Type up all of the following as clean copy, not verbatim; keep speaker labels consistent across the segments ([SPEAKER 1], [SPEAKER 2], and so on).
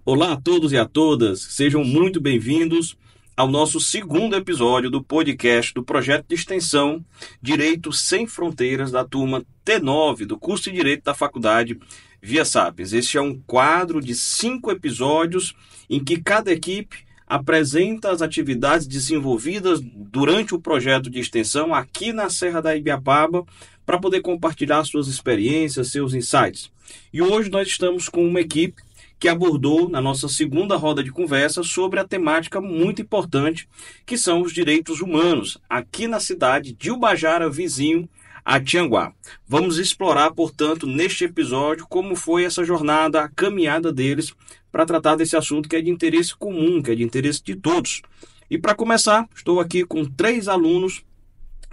[SPEAKER 1] Olá a todos e a todas, sejam muito bem-vindos ao nosso segundo episódio do podcast do projeto de extensão Direito Sem Fronteiras da turma T9 do curso de Direito da Faculdade Via Sapiens. Este é um quadro de 5 episódios em que cada equipe apresenta as atividades desenvolvidas durante o projeto de extensão aqui na Serra da Ibiapaba para poder compartilhar suas experiências, seus insights. E hoje nós estamos com uma equipe que abordou na nossa segunda roda de conversa sobre a temática muito importante, que são os direitos humanos, aqui na cidade de Ubajara, vizinho a Tianguá. Vamos explorar, portanto, neste episódio, como foi essa jornada, a caminhada deles para tratar desse assunto que é de interesse comum, que é de interesse de todos. E para começar, estou aqui com 3 alunos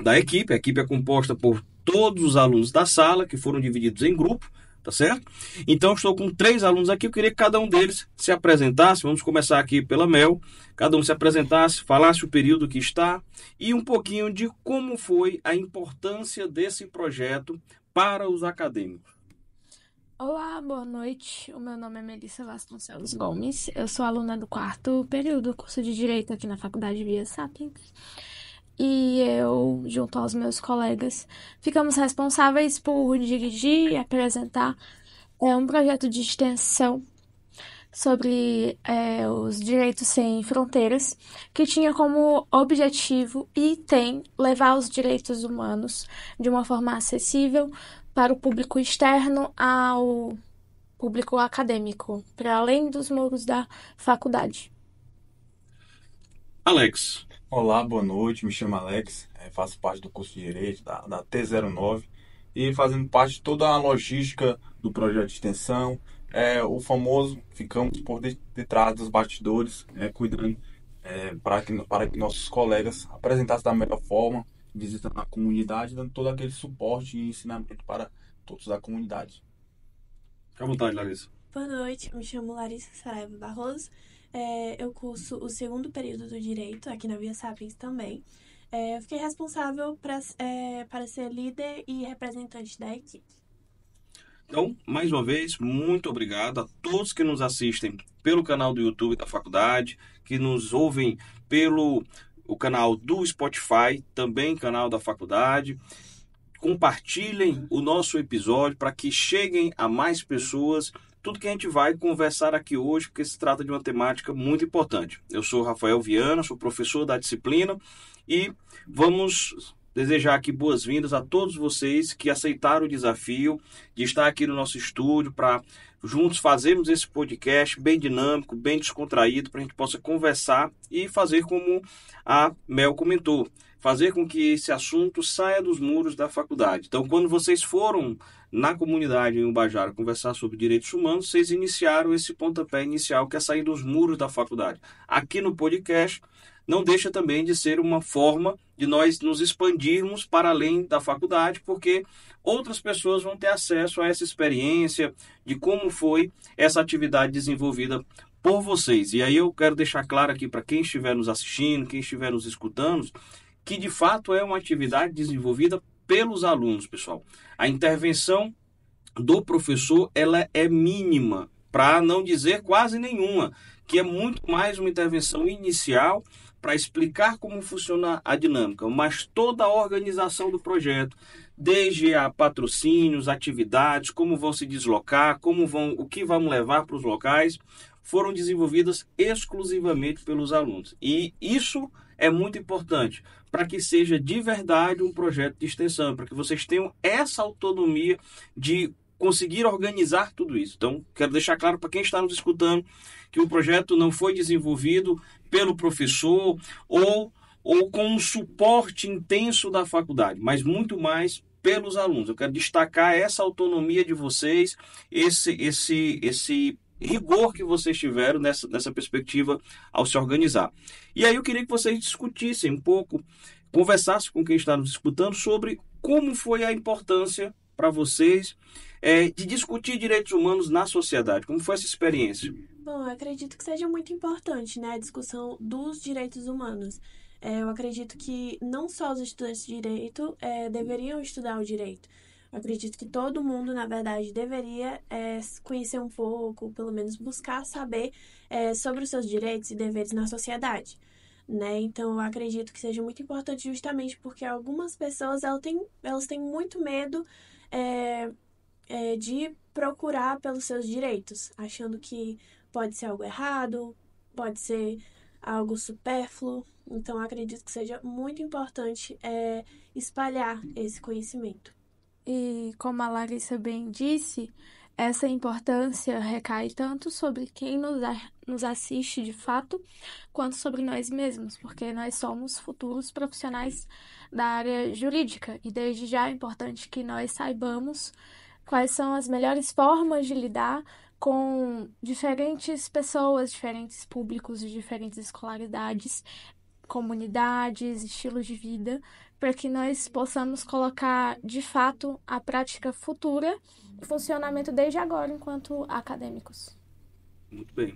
[SPEAKER 1] da equipe. A equipe é composta por todos os alunos da sala, que foram divididos em grupo, tá certo? Então, estou com 3 alunos aqui. Eu queria que cada um deles se apresentasse. Vamos começar aqui pela Mel. Cada um se apresentasse, falasse o período que está e um pouquinho de como foi a importância desse projeto para os acadêmicos.
[SPEAKER 2] Olá, boa noite. O meu nome é Melissa Vasconcelos Gomes. Eu sou aluna do 4º período do curso de Direito aqui na Faculdade Via Sapiens. E eu, junto aos meus colegas, ficamos responsáveis por dirigir e apresentar um projeto de extensão sobre os direitos sem fronteiras, que tinha como objetivo e tem levar os direitos humanos de uma forma acessível para o público externo ao público acadêmico, para além dos muros da faculdade.
[SPEAKER 1] Alex.
[SPEAKER 3] Olá, boa noite. Me chamo Alex, faço parte do curso de Direito da T09 e fazendo parte de toda a logística do projeto de extensão, o famoso ficamos por detrás dos bastidores, cuidando para que nossos colegas apresentassem da melhor forma, visitando a comunidade, dando todo aquele suporte e ensinamento para todos da comunidade.
[SPEAKER 1] Fica à vontade, Larissa.
[SPEAKER 4] Boa noite, me chamo Larissa Saraiva Barroso. Eu curso o segundo período do Direito, aqui na Via Sapiens também. Eu fiquei responsável para ser líder e representante da equipe.
[SPEAKER 1] Então, mais uma vez, muito obrigado a todos que nos assistem pelo canal do YouTube da faculdade, que nos ouvem pelo o canal do Spotify, também canal da faculdade. Compartilhem o nosso episódio para que cheguem a mais pessoas tudo que a gente vai conversar aqui hoje, porque se trata de uma temática muito importante. Eu sou Rafael Viana, sou professor da disciplina e vamos desejar aqui boas-vindas a todos vocês que aceitaram o desafio de estar aqui no nosso estúdio para juntos fazermos esse podcast bem dinâmico, bem descontraído, para a gente possa conversar e fazer como a Mel comentou, fazer com que esse assunto saia dos muros da faculdade. Então, quando vocês foram na comunidade em Ubajara conversar sobre direitos humanos, vocês iniciaram esse pontapé inicial, que é sair dos muros da faculdade. Aqui no podcast, não deixa também de ser uma forma de nós nos expandirmos para além da faculdade, porque outras pessoas vão ter acesso a essa experiência de como foi essa atividade desenvolvida por vocês. E aí eu quero deixar claro aqui para quem estiver nos assistindo, quem estiver nos escutando, que de fato é uma atividade desenvolvida pelos alunos, pessoal. A intervenção do professor ela é mínima, para não dizer quase nenhuma, que é muito mais uma intervenção inicial para explicar como funciona a dinâmica, mas toda a organização do projeto, desde a patrocínios, atividades, como vão se deslocar, o que vamos levar para os locais, foram desenvolvidas exclusivamente pelos alunos. E isso é muito importante para que seja de verdade um projeto de extensão, para que vocês tenham essa autonomia de conseguir organizar tudo isso. Então, quero deixar claro para quem está nos escutando que o projeto não foi desenvolvido pelo professor ou com um suporte intenso da faculdade, mas muito mais pelos alunos. Eu quero destacar essa autonomia de vocês, esse rigor que vocês tiveram nessa perspectiva ao se organizar. E aí eu queria que vocês discutissem um pouco, conversassem com quem está nos escutando sobre como foi a importância para vocês de discutir direitos humanos na sociedade. Como foi essa experiência?
[SPEAKER 4] Bom, eu acredito que seja muito importante, né, a discussão dos direitos humanos. Eu acredito que não só os estudantes de direito deveriam estudar o direito, Eu acredito que todo mundo, na verdade, deveria conhecer um pouco, pelo menos buscar saber sobre os seus direitos e deveres na sociedade, né? Então, eu acredito que seja muito importante justamente porque algumas pessoas, elas têm muito medo de procurar pelos seus direitos, achando que pode ser algo errado, pode ser algo supérfluo. Então, eu acredito que seja muito importante espalhar esse conhecimento.
[SPEAKER 2] E como a Larissa bem disse, essa importância recai tanto sobre quem nos assiste de fato, quanto sobre nós mesmos, porque nós somos futuros profissionais da área jurídica e desde já é importante que nós saibamos quais são as melhores formas de lidar com diferentes pessoas, diferentes públicos de diferentes escolaridades, comunidades, estilos de vida, para que nós possamos colocar de fato a prática futura em funcionamento desde agora enquanto acadêmicos.
[SPEAKER 1] Muito bem.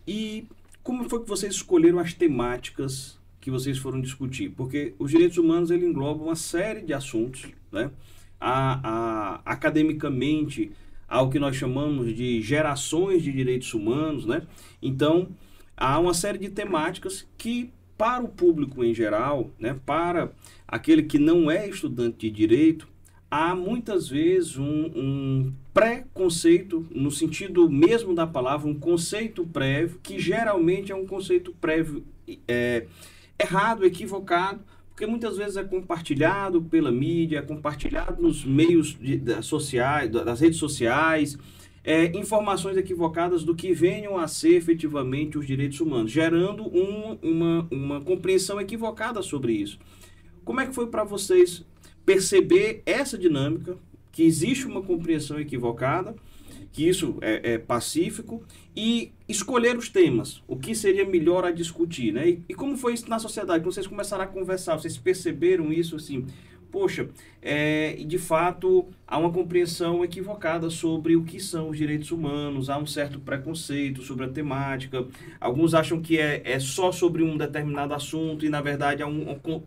[SPEAKER 1] E como foi que vocês escolheram as temáticas que vocês foram discutir? Porque os direitos humanos ele engloba uma série de assuntos, né? Academicamente, há o que nós chamamos de gerações de direitos humanos, né? Então, há uma série de temáticas que, para o público em geral, né, para aquele que não é estudante de direito, há muitas vezes um preconceito, no sentido mesmo da palavra, um conceito prévio, que geralmente é um conceito prévio errado, equivocado, porque muitas vezes é compartilhado pela mídia, é compartilhado nos meios sociais, das redes sociais, informações equivocadas do que venham a ser efetivamente os direitos humanos, gerando uma compreensão equivocada sobre isso. Como é que foi para vocês perceber essa dinâmica, que existe uma compreensão equivocada, que isso é pacífico, e escolher os temas, o que seria melhor a discutir, né? E como foi isso na sociedade? Quando vocês começaram a conversar, vocês perceberam isso assim? Poxa, de fato, há uma compreensão equivocada sobre o que são os direitos humanos, há um certo preconceito sobre a temática. Alguns acham que é só sobre um determinado assunto e, na verdade,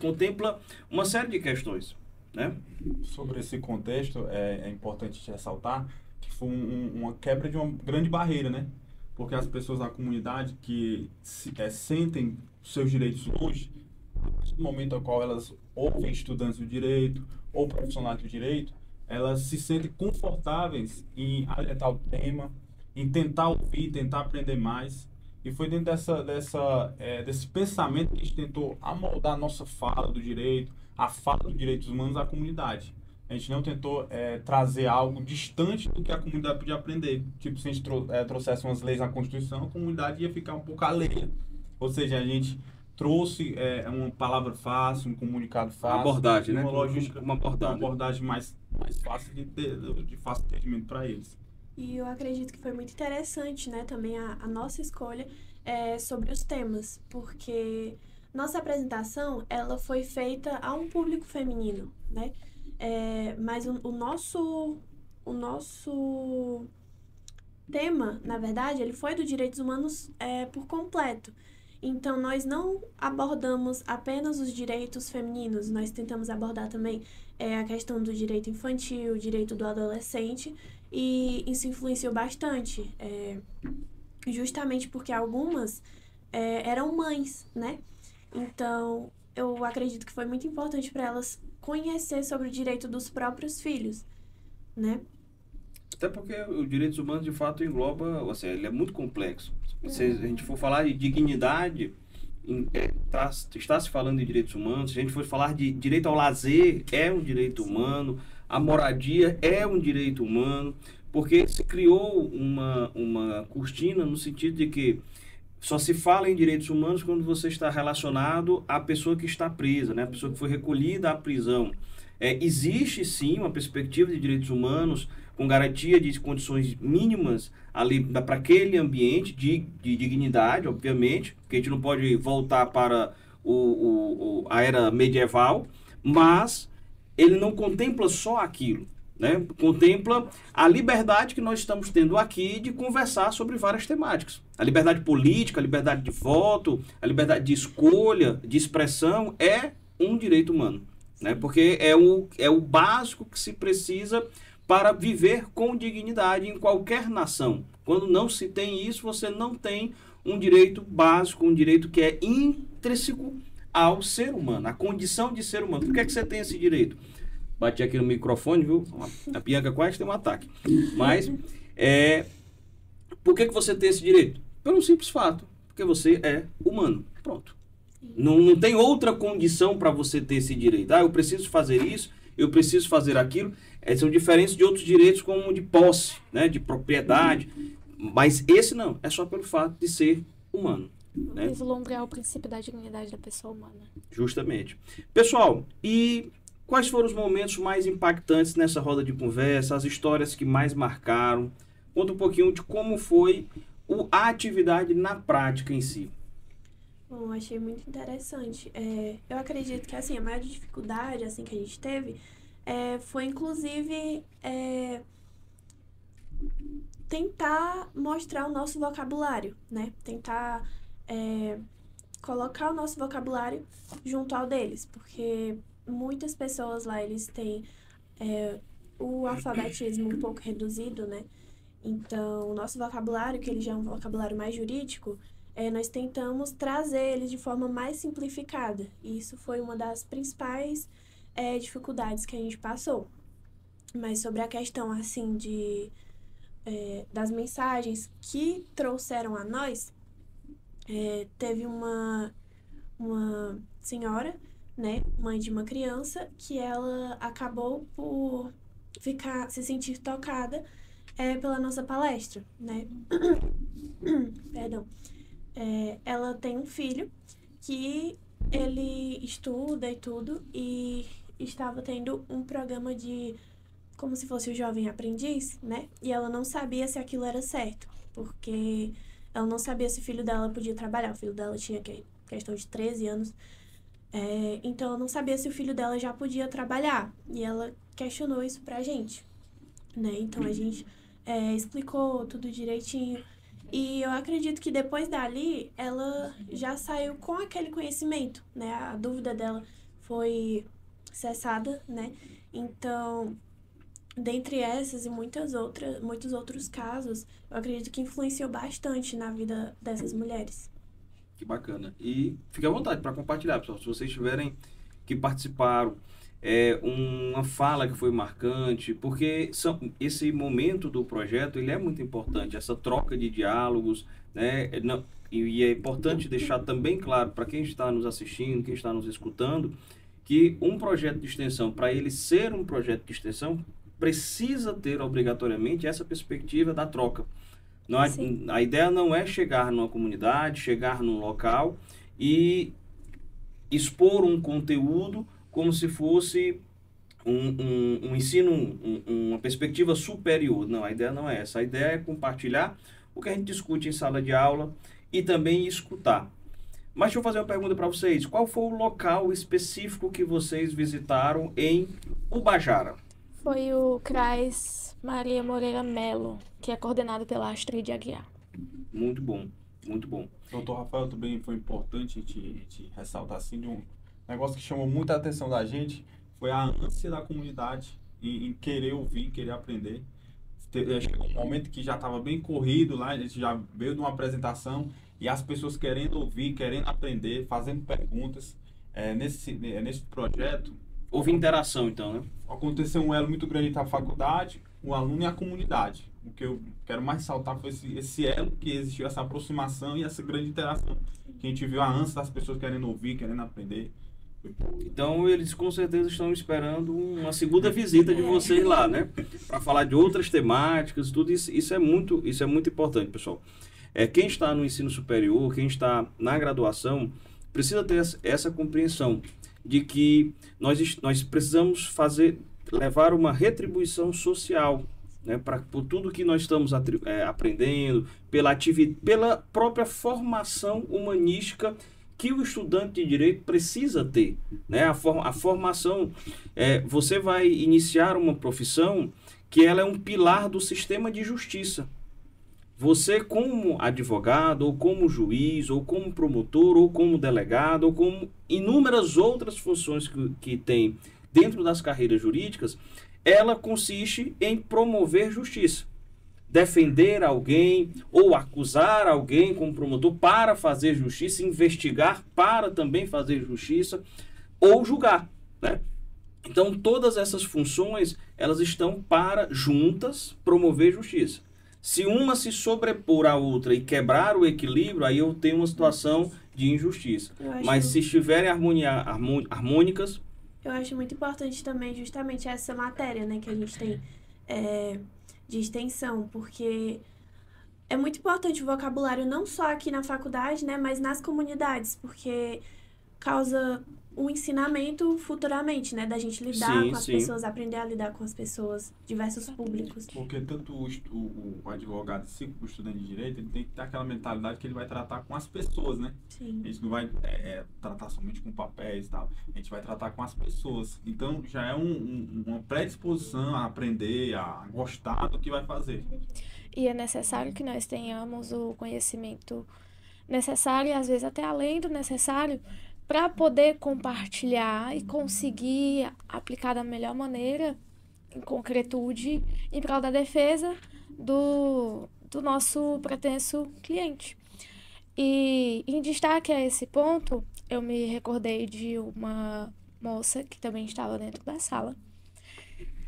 [SPEAKER 1] contempla uma série de questões, né?
[SPEAKER 3] Sobre esse contexto, é importante ressaltar que foi uma quebra de uma grande barreira, né? Porque as pessoas da comunidade que sentem os seus direitos longe, no momento ao qual elas ouvem estudantes do direito ou profissionais do direito, elas se sentem confortáveis em alertar o tema, em tentar ouvir, tentar aprender mais. E foi dentro desse pensamento que a gente tentou amoldar a nossa fala do direito, a fala dos direitos humanos à comunidade. A gente não tentou trazer algo distante do que a comunidade podia aprender. Tipo, se a gente trouxesse umas leis na Constituição, a comunidade ia ficar um pouco alheia. Ou seja, a gente trouxe uma palavra fácil, um comunicado fácil.
[SPEAKER 1] Uma abordagem, né?
[SPEAKER 3] Uma logística,
[SPEAKER 1] uma abordagem
[SPEAKER 3] mais fácil de fácil entendimento para eles.
[SPEAKER 4] E eu acredito que foi muito interessante, né, também a nossa escolha sobre os temas, porque nossa apresentação, ela foi feita a um público feminino, né? Mas o nosso tema, na verdade, ele foi dos direitos humanos por completo. Então, nós não abordamos apenas os direitos femininos, nós tentamos abordar também a questão do direito infantil, o direito do adolescente, e isso influenciou bastante, justamente porque algumas eram mães, né? Então, eu acredito que foi muito importante para elas conhecer sobre o direito dos próprios filhos, né?
[SPEAKER 1] Até porque os direitos humanos, de fato, engloba, assim, ele é muito complexo. Se a gente for falar de dignidade, está se falando de direitos humanos. Se a gente for falar de direito ao lazer, é um direito humano. A moradia é um direito humano. Porque se criou uma cortina no sentido de que só se fala em direitos humanos quando você está relacionado à pessoa que está presa, né? A pessoa que foi recolhida à prisão. Existe, sim, uma perspectiva de direitos humanos com garantia de condições mínimas ali para aquele ambiente de dignidade, obviamente, porque a gente não pode voltar para a era medieval, mas ele não contempla só aquilo, né? Contempla a liberdade que nós estamos tendo aqui de conversar sobre várias temáticas. A liberdade política, a liberdade de voto, a liberdade de escolha, de expressão é um direito humano, né? Porque é o básico que se precisa para viver com dignidade em qualquer nação. Quando não se tem isso, você não tem um direito básico, um direito que é intrínseco ao ser humano, a condição de ser humano. Por que é que você tem esse direito? Bati aqui no microfone, viu? A Bianca quase tem um ataque. Mas, por que você tem esse direito? Pelo simples fato, porque você é humano. Pronto. Não tem outra condição para você ter esse direito. Eu preciso fazer isso, eu preciso fazer aquilo. São diferentes de outros direitos, como de posse, né? De propriedade. Mas esse não, é só pelo fato de ser humano. Né?
[SPEAKER 2] Vislumbrar o princípio da dignidade da pessoa humana.
[SPEAKER 1] Justamente. Pessoal, e quais foram os momentos mais impactantes nessa roda de conversa, as histórias que mais marcaram? Conta um pouquinho de como foi a atividade na prática em si.
[SPEAKER 4] Bom, achei muito interessante. Eu acredito que assim, a maior dificuldade assim, que a gente teve foi, inclusive, tentar mostrar o nosso vocabulário, né? Tentar colocar o nosso vocabulário junto ao deles, porque muitas pessoas lá, eles têm o alfabetismo um pouco reduzido, né? Então, o nosso vocabulário, que ele já é um vocabulário mais jurídico, nós tentamos trazer ele de forma mais simplificada. E isso foi uma das principais dificuldades que a gente passou. Mas sobre a questão, assim, das mensagens que trouxeram a nós, teve uma senhora, né, mãe de uma criança, que ela acabou por se sentir tocada pela nossa palestra, né? Perdão. Ela tem um filho que ele estuda e tudo, e estava tendo um programa como se fosse o Jovem Aprendiz, né? E ela não sabia se aquilo era certo, porque ela não sabia se o filho dela podia trabalhar. O filho dela tinha questão de 13 anos. Então, ela não sabia se o filho dela já podia trabalhar. E ela questionou isso pra gente, né? Então, a gente explicou tudo direitinho. E eu acredito que depois dali, ela já saiu com aquele conhecimento, né? A dúvida dela foi cessada, né? Então, dentre essas e muitos outros casos, eu acredito que influenciou bastante na vida dessas mulheres.
[SPEAKER 1] Que bacana. E fique à vontade para compartilhar, pessoal. Se vocês tiverem que participaram, uma fala que foi marcante, porque esse momento do projeto ele é muito importante, essa troca de diálogos, né? E é importante deixar também claro para quem está nos assistindo, quem está nos escutando, que um projeto de extensão, para ele ser um projeto de extensão, precisa ter obrigatoriamente essa perspectiva da troca. A ideia não é chegar numa comunidade, chegar num local e expor um conteúdo como se fosse um ensino, uma perspectiva superior. Não, a ideia não é essa. A ideia é compartilhar o que a gente discute em sala de aula e também escutar. Mas deixa eu fazer uma pergunta para vocês. Qual foi o local específico que vocês visitaram em Ubajara?
[SPEAKER 2] Foi o CRAS Maria Moreira Melo, que é coordenado pela Astrid Aguiar.
[SPEAKER 1] Muito bom, muito bom.
[SPEAKER 3] Doutor Rafael, também foi importante te ressaltar assim, de um negócio que chamou muita atenção da gente, foi a ânsia da comunidade em querer ouvir, querer aprender. Chegou um momento que já estava bem corrido lá, a gente já veio de uma apresentação e as pessoas querendo ouvir, querendo aprender, fazendo perguntas. Nesse projeto...
[SPEAKER 1] Houve interação, então, né?
[SPEAKER 3] Aconteceu um elo muito grande entre a faculdade, o aluno e a comunidade. O que eu quero mais saltar foi esse elo que existiu, essa aproximação e essa grande interação. Que a gente viu a ânsia das pessoas querendo ouvir, querendo aprender.
[SPEAKER 1] Então, eles com certeza estão esperando uma segunda visita de vocês lá, né? Para falar de outras temáticas, tudo isso. Isso é muito importante, pessoal. Quem está no ensino superior, quem está na graduação, precisa ter essa compreensão de que nós precisamos levar uma retribuição social, né, por tudo que nós estamos aprendendo, pela própria formação humanística que o estudante de direito precisa ter, né? A formação, você vai iniciar uma profissão que ela é um pilar do sistema de justiça. Você, como advogado, ou como juiz, ou como promotor, ou como delegado, ou como inúmeras outras funções que tem dentro das carreiras jurídicas, ela consiste em promover justiça. Defender alguém ou acusar alguém como promotor para fazer justiça, investigar para também fazer justiça ou julgar, né? Então, todas essas funções, elas estão para juntas promover justiça. Se uma se sobrepor à outra e quebrar o equilíbrio, aí eu tenho uma situação de injustiça. Mas se estiverem harmônicas...
[SPEAKER 4] Eu acho muito importante também justamente essa matéria, né, que a gente tem de extensão, porque é muito importante o vocabulário não só aqui na faculdade, né, mas nas comunidades, porque causa um ensinamento futuramente, né, da gente lidar com as pessoas, aprender a lidar com as pessoas, diversos públicos.
[SPEAKER 3] Porque tanto o advogado, o estudante de direito, ele tem que ter aquela mentalidade que ele vai tratar com as pessoas, né?
[SPEAKER 4] Sim.
[SPEAKER 3] A gente não vai tratar somente com papéis e tal, a gente vai tratar com as pessoas. Então já é uma predisposição a aprender, a gostar do que vai fazer.
[SPEAKER 2] E é necessário que nós tenhamos o conhecimento necessário, e às vezes até além do necessário, para poder compartilhar e conseguir aplicar da melhor maneira, em concretude, em prol da defesa do nosso pretenso cliente. E em destaque a esse ponto, eu me recordei de uma moça que também estava dentro da sala,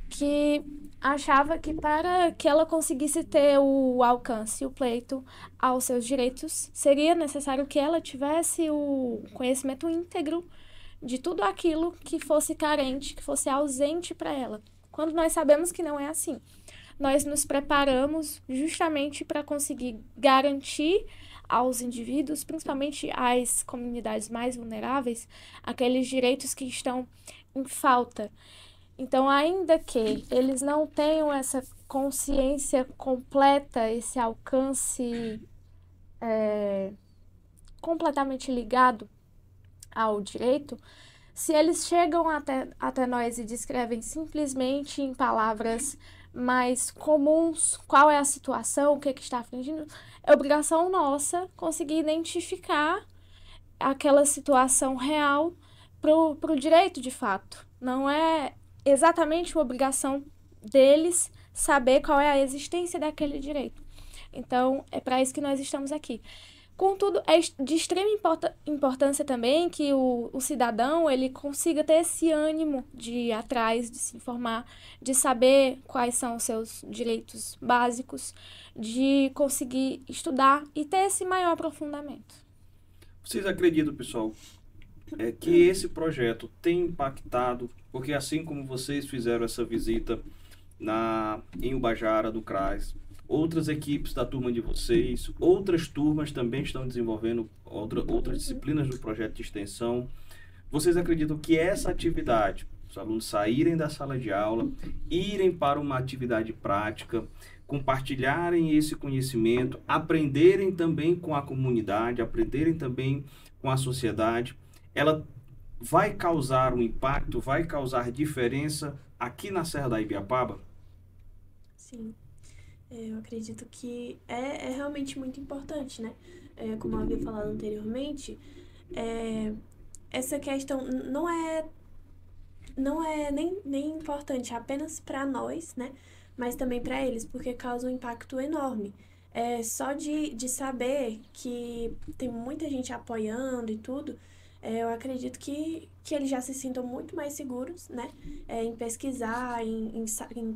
[SPEAKER 2] que achava que para que ela conseguisse ter o alcance, o pleito aos seus direitos, seria necessário que ela tivesse o conhecimento íntegro de tudo aquilo que fosse carente, que fosse ausente para ela. Quando nós sabemos que não é assim. Nós nos preparamos justamente para conseguir garantir aos indivíduos, principalmente às comunidades mais vulneráveis, aqueles direitos que estão em falta. Então, ainda que eles não tenham essa consciência completa, esse alcance completamente ligado ao direito, se eles chegam até nós e descrevem simplesmente em palavras mais comuns qual é a situação, o que está afligindo, é obrigação nossa conseguir identificar aquela situação real para o direito de fato. Não é exatamente uma obrigação deles saber qual é a existência daquele direito. Então, é para isso que nós estamos aqui. Contudo, é de extrema importância também que o cidadão ele consiga ter esse ânimo de ir atrás, de se informar, de saber quais são os seus direitos básicos, de conseguir estudar e ter esse maior aprofundamento.
[SPEAKER 1] Vocês acreditam, pessoal, que esse projeto tem impactado, porque assim como vocês fizeram essa visita em Ubajara, do CRAS, outras equipes da turma de vocês, outras turmas também estão desenvolvendo outras disciplinas do projeto de extensão. Vocês acreditam que essa atividade, os alunos saírem da sala de aula, irem para uma atividade prática, compartilharem esse conhecimento, aprenderem também com a comunidade, aprenderem também com a sociedade, ela vai causar um impacto, vai causar diferença aqui na Serra da Ibiapaba?
[SPEAKER 4] Sim. Eu acredito que é realmente muito importante, né? Como eu havia falado anteriormente, essa questão não é nem importante apenas para nós, né? Mas também para eles, porque causa um impacto enorme. Só de saber que tem muita gente apoiando e tudo, eu acredito que eles já se sintam muito mais seguros, né? Em pesquisar, em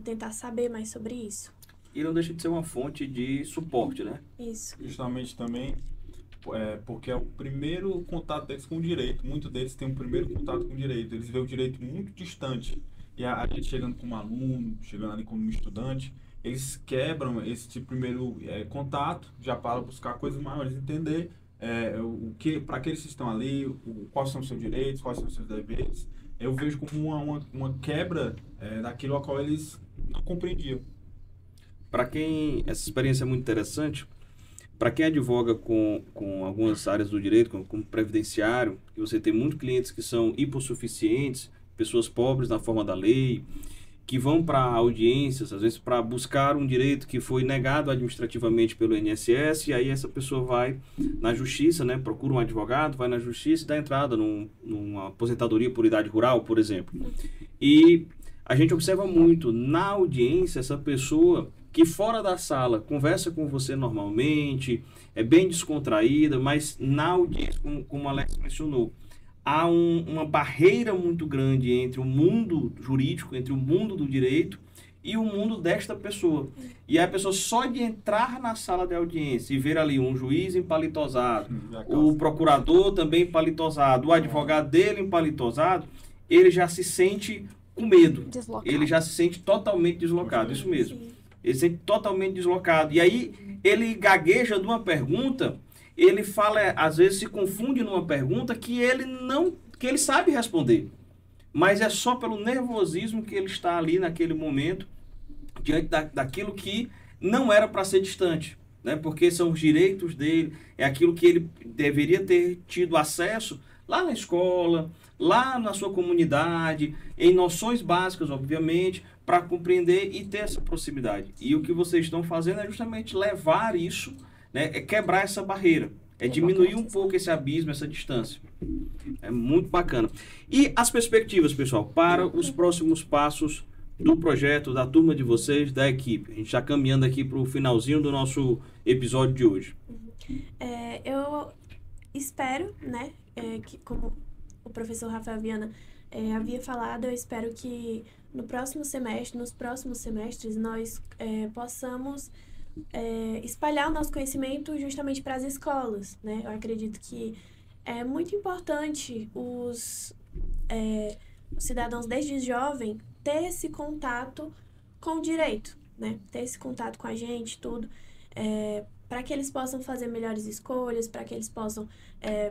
[SPEAKER 4] tentar saber mais sobre isso.
[SPEAKER 1] E não deixa de ser uma fonte de suporte, né?
[SPEAKER 4] Isso.
[SPEAKER 3] Justamente também porque é o primeiro contato deles com o direito. Muitos deles têm um primeiro contato com o direito. Eles veem o direito muito distante. E a gente chegando como aluno, chegando ali como estudante, eles quebram esse tipo de primeiro contato, já para buscar coisas maiores, entender para que eles estão ali, quais são os seus direitos, quais são os seus deveres. Eu vejo como uma quebra daquilo a qual eles não compreendiam.
[SPEAKER 1] Para quem essa experiência é muito interessante, para quem advoga com algumas áreas do direito, como previdenciário, que você tem muitos clientes que são hipossuficientes, pessoas pobres na forma da lei, que vão para audiências, às vezes para buscar um direito que foi negado administrativamente pelo INSS, e aí essa pessoa vai na justiça, né, procura um advogado, vai na justiça e dá entrada numa aposentadoria por idade rural, por exemplo. E a gente observa muito na audiência essa pessoa que fora da sala conversa com você normalmente, é bem descontraída, mas na audiência, como o Alex mencionou, há uma barreira muito grande entre o mundo jurídico, entre o mundo do direito e o mundo desta pessoa. E a pessoa só de entrar na sala de audiência e ver ali um juiz empalitosado, o procurador também empalitosado, o advogado dele empalitosado, ele já se sente com medo.
[SPEAKER 2] Deslocado.
[SPEAKER 1] Ele já se sente totalmente deslocado, isso mesmo. Ele se sente totalmente deslocado. E aí ele gagueja de uma pergunta, ele fala, às vezes se confunde numa pergunta que ele sabe responder. Mas é só pelo nervosismo que ele está ali naquele momento, diante daquilo que não era para ser distante, né? Porque são os direitos dele, é aquilo que ele deveria ter tido acesso lá na escola, lá na sua comunidade, em noções básicas, obviamente, para compreender e ter essa proximidade. E o que vocês estão fazendo é justamente levar isso, né, é quebrar essa barreira, é diminuir um pouco esse abismo, essa distância. É muito bacana. E as perspectivas, pessoal, para os próximos passos do projeto, da turma de vocês, da equipe? A gente está caminhando aqui para o finalzinho do nosso episódio de hoje.
[SPEAKER 4] Eu espero, né, que como o professor Rafael Viana havia falado, eu espero que nos próximos semestres, nós possamos espalhar o nosso conhecimento justamente para as escolas, né? Eu acredito que é muito importante os cidadãos desde jovem ter esse contato com o direito, né? Ter esse contato com a gente, tudo, para que eles possam fazer melhores escolhas, para que eles possam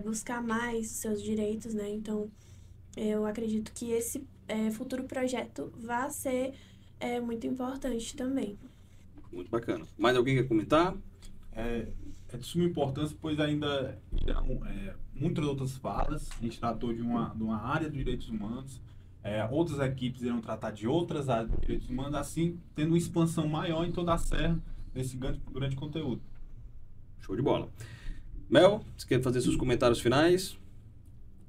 [SPEAKER 4] buscar mais os seus direitos, né? Então, eu acredito que esse futuro projeto vai ser muito importante também.
[SPEAKER 1] Muito bacana. Mais alguém quer comentar?
[SPEAKER 3] É de suma importância, pois ainda irão muitas outras falas. A gente tratou de uma área dos direitos humanos, outras equipes irão tratar de outras áreas dos direitos humanos, assim, tendo uma expansão maior em toda a serra desse grande conteúdo.
[SPEAKER 1] Show de bola. Mel, você quer fazer seus comentários finais?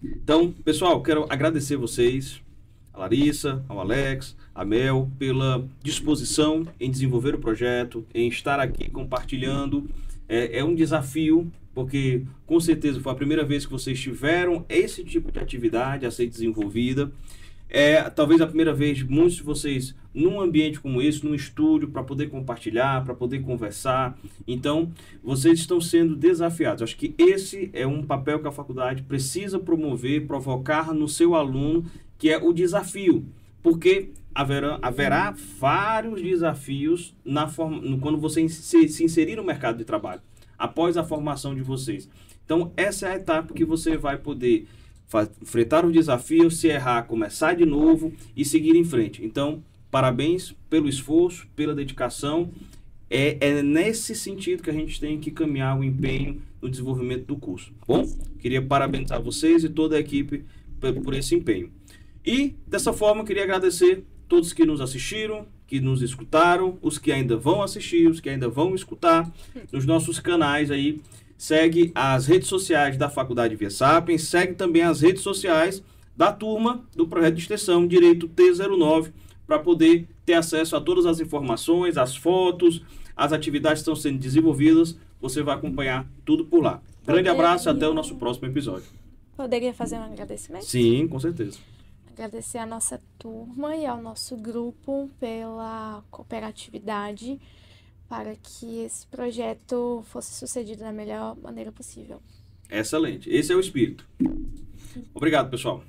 [SPEAKER 1] Então, pessoal, quero agradecer vocês, a Larissa, ao Alex, a Mel, pela disposição em desenvolver o projeto, em estar aqui compartilhando. É um desafio, porque com certeza foi a primeira vez que vocês tiveram esse tipo de atividade a ser desenvolvida. Talvez a primeira vez de muitos de vocês num ambiente como esse, num estúdio, para poder compartilhar, para poder conversar. Então, vocês estão sendo desafiados. Acho que esse é um papel que a faculdade precisa promover, provocar no seu aluno, que é o desafio. Porque haverá vários desafios quando você se inserir no mercado de trabalho, após a formação de vocês. Então, essa é a etapa que você vai poder enfrentar o desafio, se errar, começar de novo e seguir em frente. Então, parabéns pelo esforço, pela dedicação. É nesse sentido que a gente tem que caminhar o empenho no desenvolvimento do curso. Bom, queria parabenizar vocês e toda a equipe por esse empenho. E, dessa forma, queria agradecer todos que nos assistiram, que nos escutaram, os que ainda vão assistir, os que ainda vão escutar, nos nossos canais aí. Segue as redes sociais da Faculdade Via Sapiens, segue também as redes sociais da turma do projeto de extensão Direito T09, para poder ter acesso a todas as informações, as fotos, as atividades que estão sendo desenvolvidas. Você vai acompanhar tudo por lá. Grande abraço e até o nosso próximo episódio.
[SPEAKER 2] Poderia fazer um agradecimento?
[SPEAKER 1] Sim, com certeza.
[SPEAKER 2] Agradecer à nossa turma e ao nosso grupo pela cooperatividade para que esse projeto fosse sucedido da melhor maneira possível.
[SPEAKER 1] Excelente. Esse é o espírito. Obrigado, pessoal.